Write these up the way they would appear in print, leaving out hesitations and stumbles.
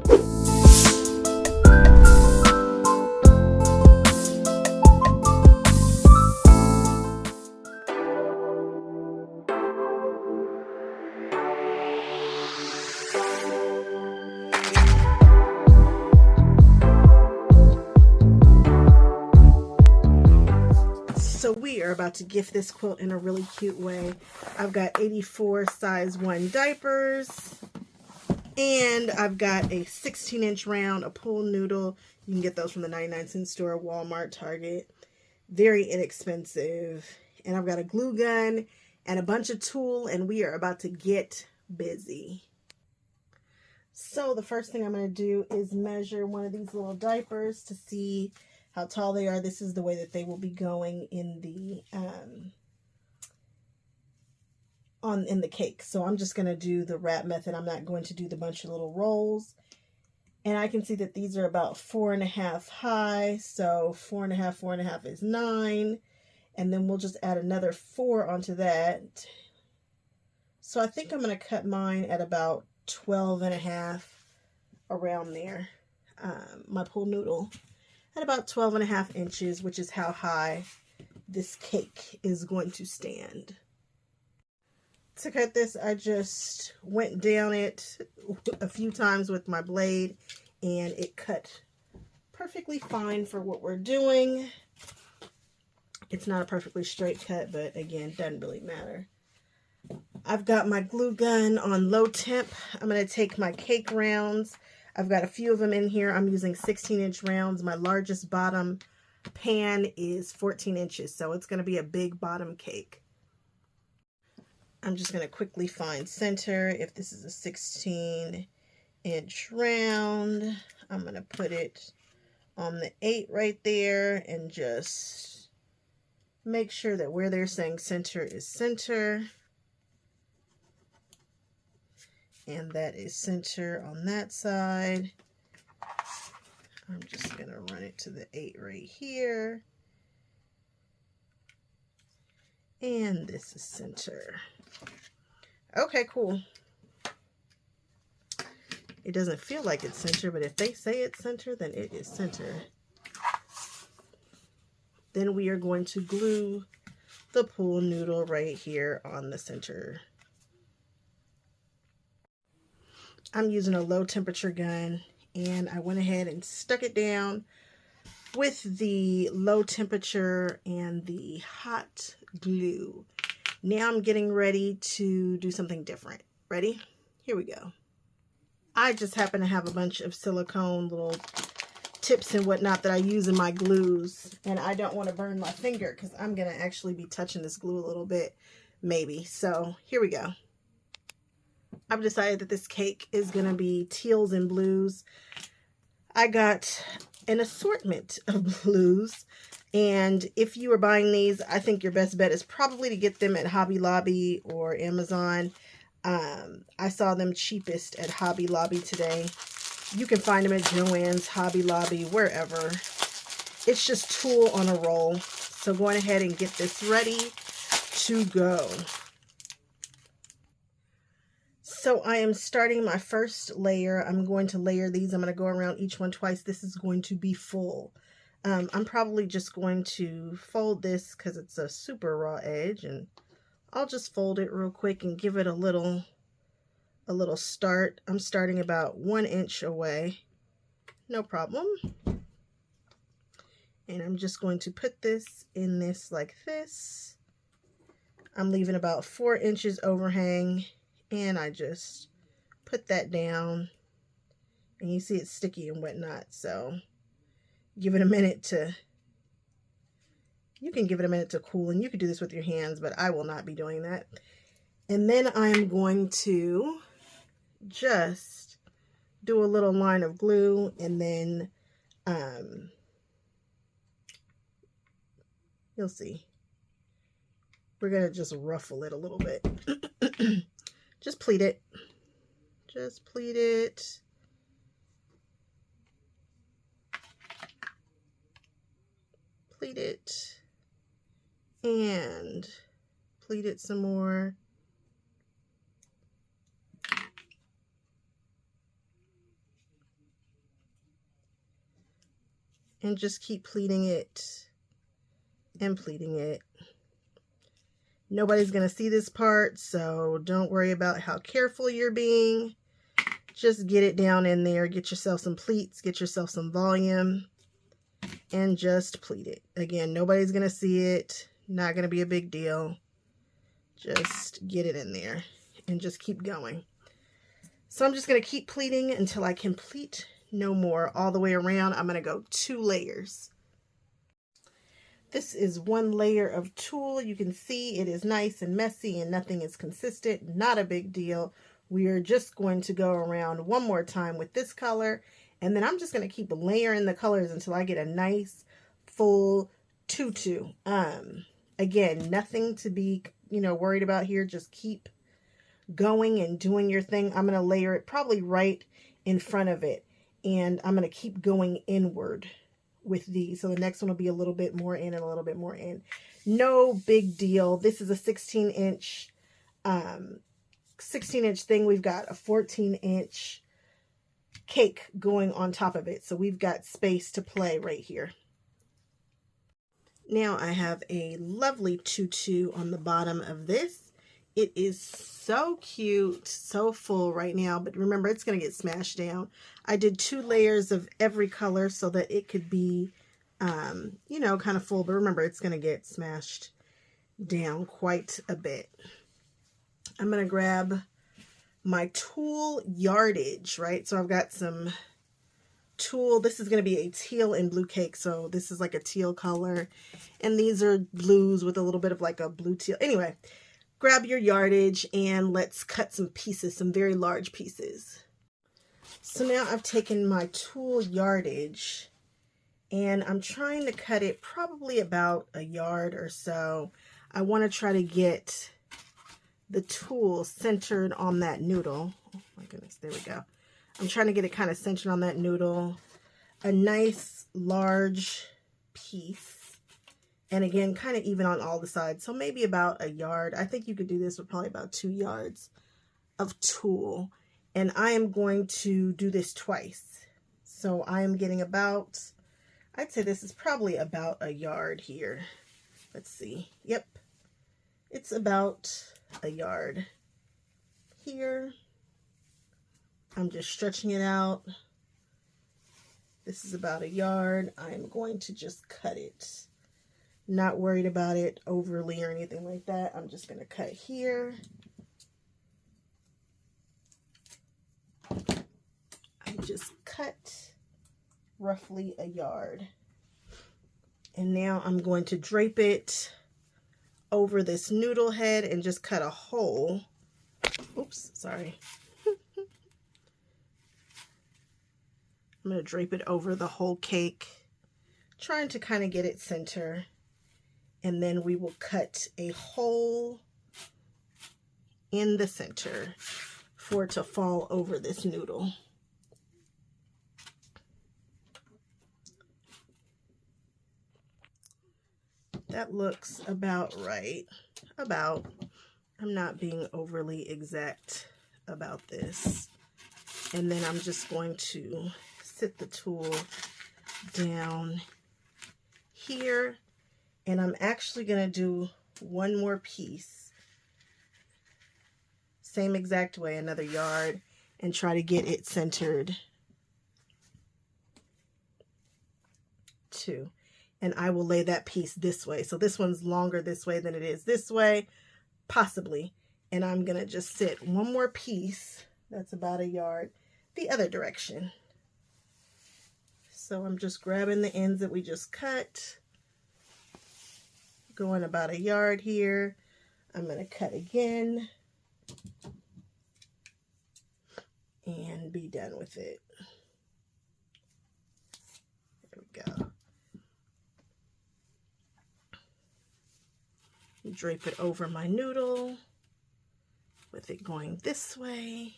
So we are about to gift this quilt in a really cute way. I've got 84 size 1 diapers, and I've got a 16-inch round, a pool noodle. You can get those from the 99-cent store, Walmart, Target. Very inexpensive. And I've got a glue gun and a bunch of tulle, and we are about to get busy. So the first thing I'm going to do is measure one of these little diapers to see how tall they are. This is the way that they will be going in the in the cake. So I'm just going to do the wrap method. I'm not going to do the bunch of little rolls. And I can see that these are about 4.5 high. So 4.5, 4.5 is 9. And then we'll just add another 4 onto that. So I think I'm going to cut mine at about 12.5, around there. My pool noodle at about 12.5 inches, which is how high this cake is going to stand. To cut this, I just went down it a few times with my blade, and it cut perfectly fine for what we're doing. It's not a perfectly straight cut, but again, doesn't really matter. I've got my glue gun on low temp. I'm going to take my cake rounds. I've got a few of them in here. I'm using 16-inch rounds. My largest bottom pan is 14 inches, so it's going to be a big bottom cake. I'm just going to quickly find center. If this is a 16-inch round, I'm going to put it on the 8 right there and just make sure that where they're saying center is center. And that is center on that side. I'm just going to run it to the 8 right here. And this is center. Okay, cool. It doesn't feel like it's center, but if they say it's center, then it is center. Then we are going to glue the pool noodle right here on the center. I'm using a low temperature gun, and I went ahead and stuck it down with the low temperature and the hot glue. Now I'm getting ready to do something different. Ready? Here we go. I just happen to have a bunch of silicone little tips and whatnot that I use in my glues, and I don't want to burn my finger because I'm going to actually be touching this glue a little bit, maybe. So here we go. I've decided that this cake is going to be teals and blues. I got an assortment of blues, and if you are buying these, I think your best bet is probably to get them at Hobby Lobby or Amazon. I saw them cheapest at Hobby Lobby today. You can find them at Joann's, Hobby Lobby, wherever. It's just tulle on a roll. So going ahead and get this ready to go. So I am starting my first layer. I'm going to layer these. I'm going to go around each one twice. This is going to be full. I'm probably just going to fold this because it's a super raw edge, and I'll just fold it real quick and give it a little start. I'm starting about 1 inch away. No problem. And I'm just going to put this in this like this. I'm leaving about 4 inches overhang. And I just put that down, and you see it's sticky and whatnot, so give it a minute to, you can give it a minute to cool, and you can do this with your hands, but I will not be doing that. And then I'm going to just do a little line of glue, and then you'll see. We're going to just ruffle it a little bit. Just pleat it. Just pleat it. Pleat it. And pleat it some more. and just keep pleating it and pleating it. Nobody's going to see this part, so don't worry about how careful you're being. Just get it down in there. Get yourself some pleats, get yourself some volume, and just pleat it. Again, nobody's going to see it. Not going to be a big deal. Just get it in there and just keep going. So I'm just going to keep pleating until I can pleat no more all the way around. I'm going to go 2 layers. This is 1 layer of tulle. You can see it is nice and messy and nothing is consistent. Not a big deal. We are just going to go around one more time with this color, and then I'm just going to keep layering the colors until I get a nice full tutu. Again, nothing to be, worried about here. Just keep going and doing your thing. I'm going to layer it probably right in front of it, and I'm going to keep going inward with these. So the next one will be a little bit more in and a little bit more in. No big deal. This is a 16-inch thing. We've got a 14-inch cake going on top of it. So we've got space to play right here. Now I have a lovely tutu on the bottom of this. It is so cute, so full right now, but remember, it's going to get smashed down. I did 2 layers of every color so that it could be, kind of full, but remember, it's going to get smashed down quite a bit. I'm going to grab my tulle yardage, right? So I've got some tulle. This is going to be a teal and blue cake, so this is like a teal color, and these are blues with a little bit of like a blue teal. Anyway, grab your yardage and let's cut some pieces, some very large pieces. So now I've taken my tulle yardage and I'm trying to cut it probably about a yard or so. I want to try to get the tulle centered on that noodle. Oh my goodness, there we go. I'm trying to get it kind of centered on that noodle. A nice large piece. And again, kind of even on all the sides. So maybe about a yard. I think you could do this with probably about 2 yards of tulle. And I am going to do this twice. So I am getting about, I'd say this is probably about a yard here. Let's see. Yep. It's about a yard here. I'm just stretching it out. This is about a yard. I'm going to just cut it. Not worried about it overly or anything like that. I'm just going to cut here. I just cut roughly a yard. And now I'm going to drape it over this noodle head and just cut a hole. Oops, sorry. I'm going to drape it over the whole cake, trying to kind of get it center. And then we will cut a hole in the center for it to fall over this noodle. That looks about right. I'm not being overly exact about this. And then I'm just going to sit the tulle down here. And I'm actually going to do one more piece. Same exact way, another yard, and try to get it centered too. And I will lay that piece this way. So this one's longer this way than it is this way, possibly. And I'm going to just sit one more piece, that's about a yard, the other direction. So I'm just grabbing the ends that we just cut. Going about a yard here. I'm going to cut again and be done with it. There we go. Drape it over my noodle with it going this way.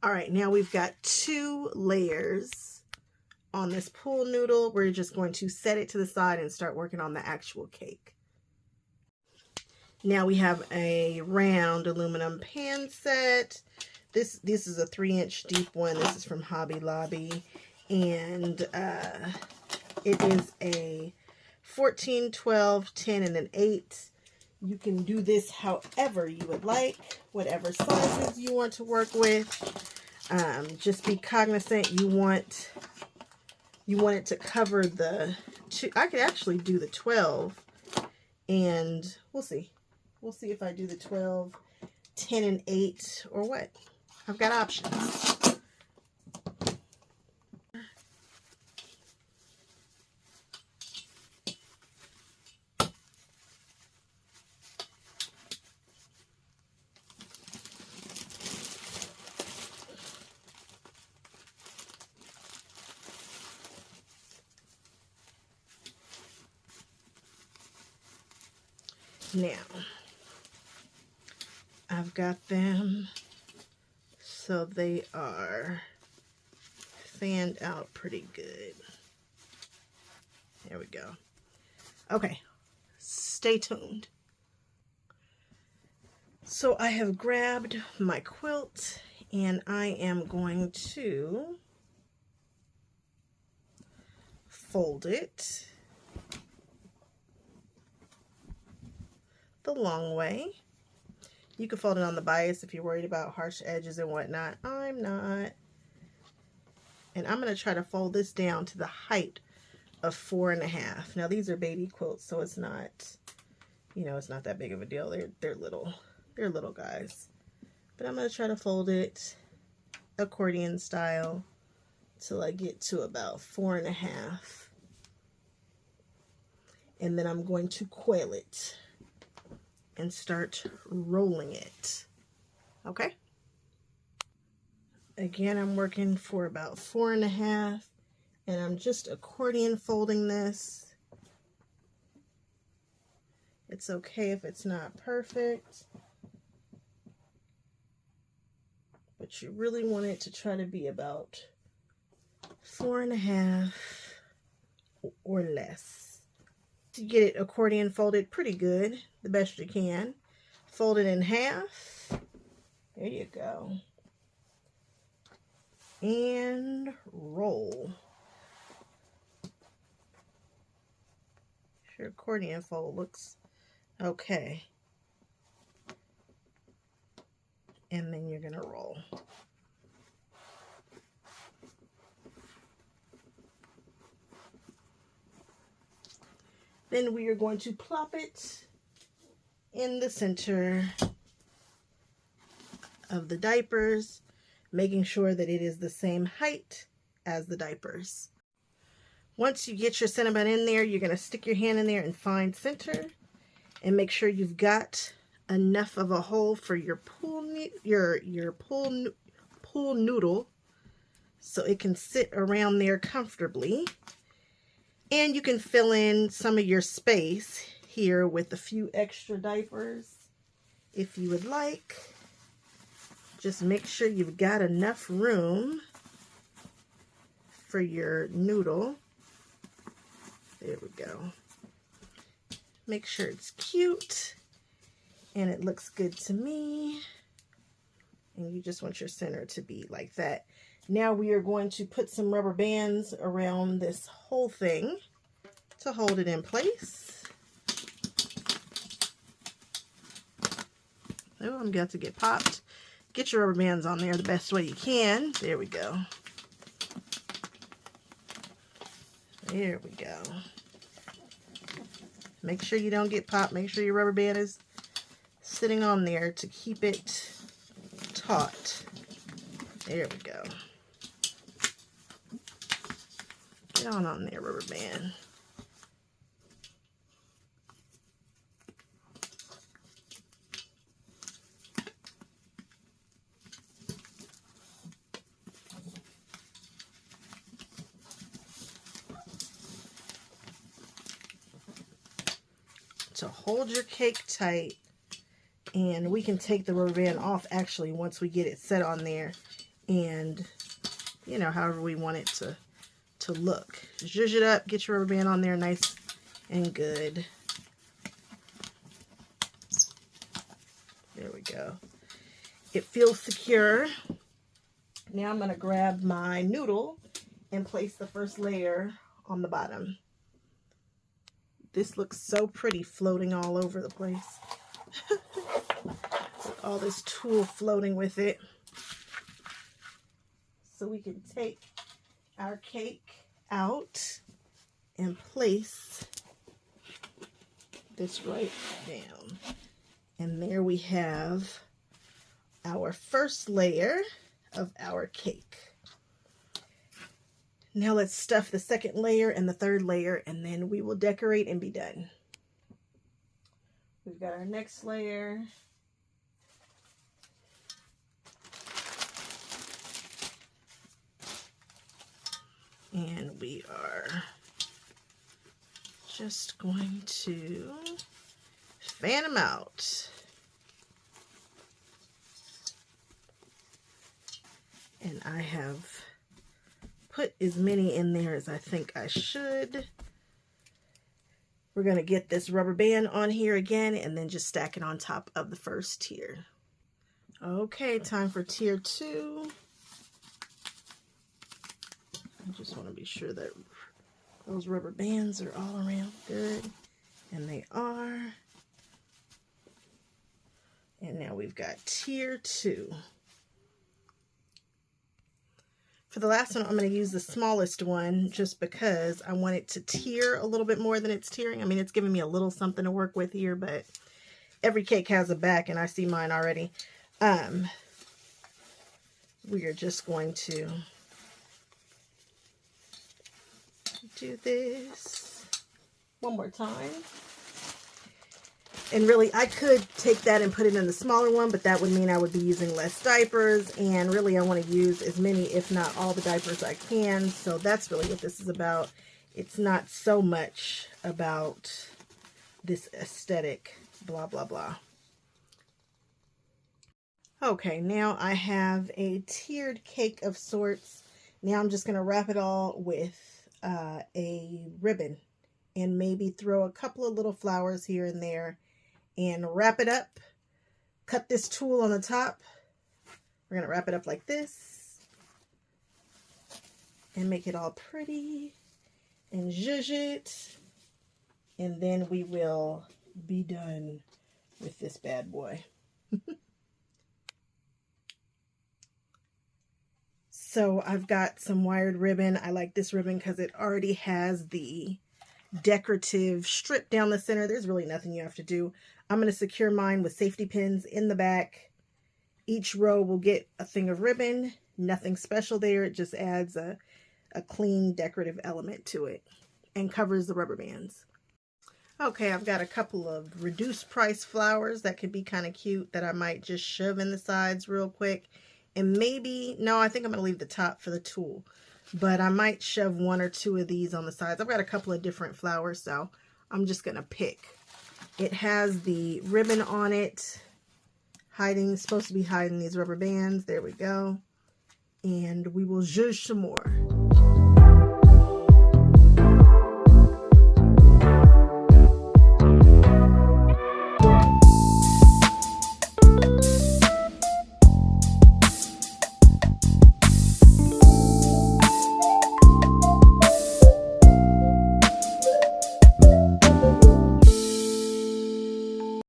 All right, now we've got 2 layers on this pool noodle. We're just going to set it to the side and start working on the actual cake. Now we have a round aluminum pan set. This is a 3-inch deep one. This is from Hobby Lobby, and it is a 14, 12, 10, and an 8. You can do this however you would like, whatever sizes you want to work with. Just be cognizant you want it to cover the two. I could actually do the 12, and we'll see. We'll see if I do the 12, 10, and 8 or what. I've got options. Now, I've got them so they are fanned out pretty good. There we go. Okay, stay tuned. So I have grabbed my quilt and I am going to fold it the long way. You can fold it on the bias if you're worried about harsh edges and whatnot. I'm not. And I'm going to try to fold this down to the height of 4.5. Now these are baby quilts, so it's not, you know, it's not that big of a deal. They're little guys. But I'm going to try to fold it accordion style till I get to about 4.5. And then I'm going to coil it and start rolling it. Okay? Again, I'm working for about 4.5, and I'm just accordion folding this. It's okay if it's not perfect, but you really want it to try to be about 4.5 or less. To get it accordion folded pretty good, the best you can. Fold it in half. There you go. And roll. Your accordion fold looks okay. And then you're gonna roll. Then we are going to plop it in the center of the diapers, making sure that it is the same height as the diapers. Once you get your cinnamon in there, you're going to stick your hand in there and find center, and make sure you've got enough of a hole for your pool noodle so it can sit around there comfortably. And you can fill in some of your space here with a few extra diapers if you would like. Just make sure you've got enough room for your noodle. There we go. Make sure it's cute and it looks good to me. And you just want your center to be like that. Now we are going to put some rubber bands around this whole thing to hold it in place. Oh, I'm about to get popped. Get your rubber bands on there the best way you can. There we go. There we go. Make sure you don't get popped. Make sure your rubber band is sitting on there to keep it taut. There we go. Get on there, rubber band. So hold your cake tight, and we can take the rubber band off actually once we get it set on there, and you know, however we want it to look. Zhuzh it up, get your rubber band on there nice and good. There we go. It feels secure. Now I'm going to grab my noodle and place the first layer on the bottom. This looks so pretty floating all over the place. All this tulle floating with it. So we can take our cake out and place this right down. And there we have our first layer of our cake. Now let's stuff the second layer and the third layer, and then we will decorate and be done. We've got our next layer. And we are just going to fan them out. And I have put as many in there as I think I should. We're going to get this rubber band on here again and then just stack it on top of the first tier. Okay, time for tier 2. I just want to be sure that those rubber bands are all around good. And they are. And now we've got tier 2. For the last one, I'm going to use the smallest one just because I want it to tier a little bit more than it's tiering. I mean, it's giving me a little something to work with here, but every cake has a back, and I see mine already. We are just going to do this one more time. And really, I could take that and put it in the smaller one, but that would mean I would be using less diapers. And really, I want to use as many, if not all, the diapers I can. So that's really what this is about. It's not so much about this aesthetic, blah, blah, blah. Okay, now I have a tiered cake of sorts. Now I'm just going to wrap it all with a ribbon and maybe throw a couple of little flowers here and there. And wrap it up. Cut this tulle on the top. We're going to wrap it up like this. And make it all pretty. And zhuzh it. And then we will be done with this bad boy. So I've got some wired ribbon. I like this ribbon because it already has the decorative strip down the center. There's really nothing you have to do. I'm going to secure mine with safety pins in the back. Each row will get a thing of ribbon. Nothing special there. It just adds a clean decorative element to it and covers the rubber bands. Okay, I've got a couple of reduced price flowers that could be kind of cute that I might just shove in the sides real quick. And maybe, no, I think I'm going to leave the top for the tulle. But I might shove 1 or 2 of these on the sides. I've got a couple of different flowers, so I'm just going to pick. It has the ribbon on it, supposed to be hiding these rubber bands. There we go. And we will zhuzh some more.